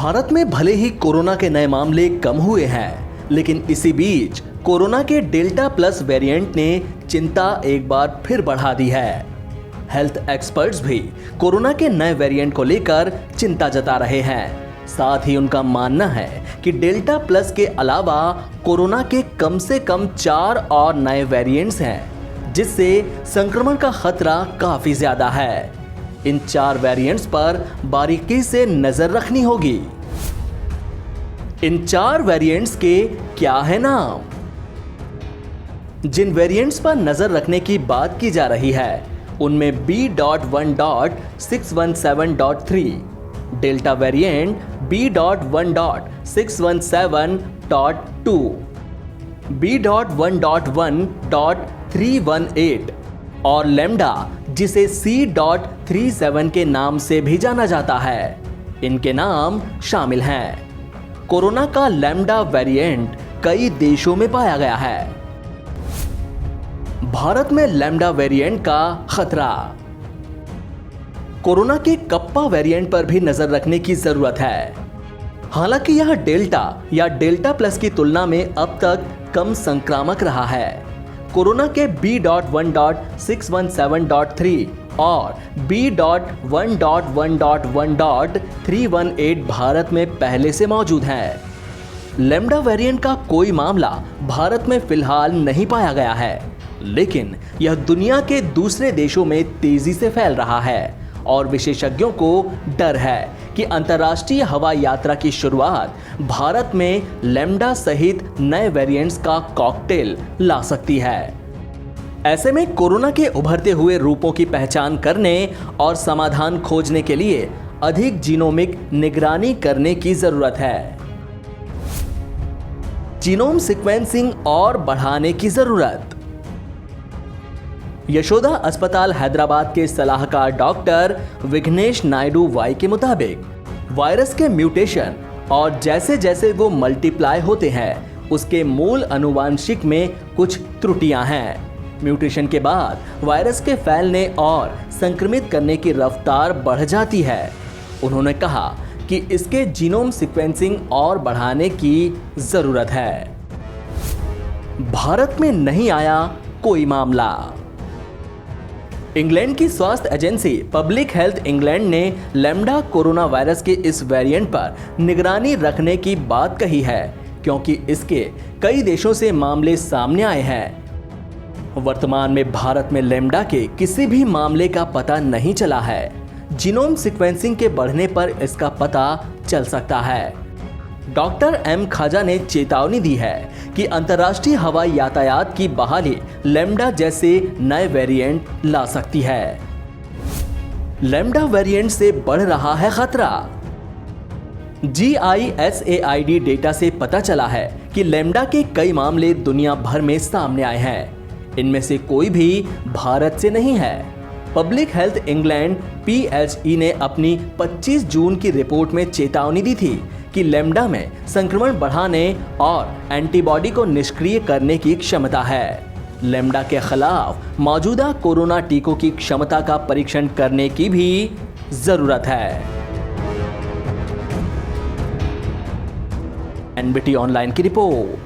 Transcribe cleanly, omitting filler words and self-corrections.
भारत में भले ही कोरोना के नए मामले कम हुए हैं, लेकिन इसी बीच कोरोना के डेल्टा प्लस वेरिएंट ने चिंता एक बार फिर बढ़ा दी है। हेल्थ एक्सपर्ट्स भी कोरोना के नए वेरिएंट को लेकर चिंता जता रहे हैं। साथ ही उनका मानना है कि डेल्टा प्लस के अलावा कोरोना के कम से कम 4 और नए वेरिएंट्स हैं, जिससे संक्रमण का खतरा काफी ज्यादा है। इन 4 वेरिएंट्स पर बारीकी से नजर रखनी होगी। इन 4 वेरिएंट्स के क्या है नाम? जिन वेरिएंट्स पर नजर रखने की बात की जा रही है उनमें B.1.617.3 delta variant, B.1.617.2, B.1.1.318 और लैम्डा, जिसे C.37 के नाम से भी जाना जाता है, इनके नाम शामिल हैं। कोरोना का लैम्डा वेरिएंट कई देशों में पाया गया है। भारत में लैम्डा वेरिएंट का खतरा। कोरोना के कप्पा वेरिएंट पर भी नजर रखने की जरूरत है। हालांकि यह डेल्टा या डेल्टा प्लस की तुलना में अब तक कम संक्रामक रहा है। कोरोना के B.1.617.3 और B.1.1.318 भारत में पहले से मौजूद हैं। लैम्डा वेरिएंट का कोई मामला भारत में फिलहाल नहीं पाया गया है, लेकिन यह दुनिया के दूसरे देशों में तेजी से फैल रहा है और विशेषज्ञों को डर है कि अंतर्राष्ट्रीय हवाई यात्रा की शुरुआत भारत में लैम्डा सहित नए वेरिएंट्स का कॉकटेल ला सकती है। ऐसे में कोरोना के उभरते हुए रूपों की पहचान करने और समाधान खोजने के लिए अधिक जीनोमिक निगरानी करने की जरूरत है। जीनोम सीक्वेंसिंग और बढ़ाने की जरूरत। यशोदा अस्पताल हैदराबाद के सलाहकार डॉक्टर विघ्नेश नायडू वाई के मुताबिक वायरस के म्यूटेशन और जैसे जैसे वो मल्टीप्लाई होते हैं उसके मूल आनुवांशिक में कुछ त्रुटियां हैं। म्यूटेशन के बाद वायरस के फैलने और संक्रमित करने की रफ्तार बढ़ जाती है। उन्होंने कहा कि इसके जीनोम सीक्वेंसिंग और बढ़ाने की जरूरत है। भारत में नहीं आया कोई मामला। इंग्लैंड की स्वास्थ्य एजेंसी पब्लिक हेल्थ इंग्लैंड ने लैम्डा कोरोना वायरस के इस वेरिएंट पर निगरानी रखने की बात कही है, क्योंकि इसके कई देशों से मामले सामने आए हैं। वर्तमान में भारत में लैम्डा के किसी भी मामले का पता नहीं चला है। जीनोम सीक्वेंसिंग के बढ़ने पर इसका पता चल सकता है। डॉक्टर एम खाजा ने चेतावनी दी है कि अंतर्राष्ट्रीय हवाई यातायात की बहाली लैम्डा जैसे नए वेरिएंट ला सकती है। लैम्डा वेरिएंट से बढ़ रहा है खतरा। GISAID डेटा से पता चला है कि लैम्डा के कई मामले दुनिया भर में सामने आए हैं। इनमें से कोई भी भारत से नहीं है। पब्लिक हेल्थ इंग्लैंड PHE ने अपनी 25 जून की रिपोर्ट में चेतावनी दी थी कि लैम्डा में संक्रमण बढ़ाने और एंटीबॉडी को निष्क्रिय करने की क्षमता है। लैम्डा के खिलाफ मौजूदा कोरोना टीकों की क्षमता का परीक्षण करने की भी जरूरत है। NBT ऑनलाइन की रिपोर्ट।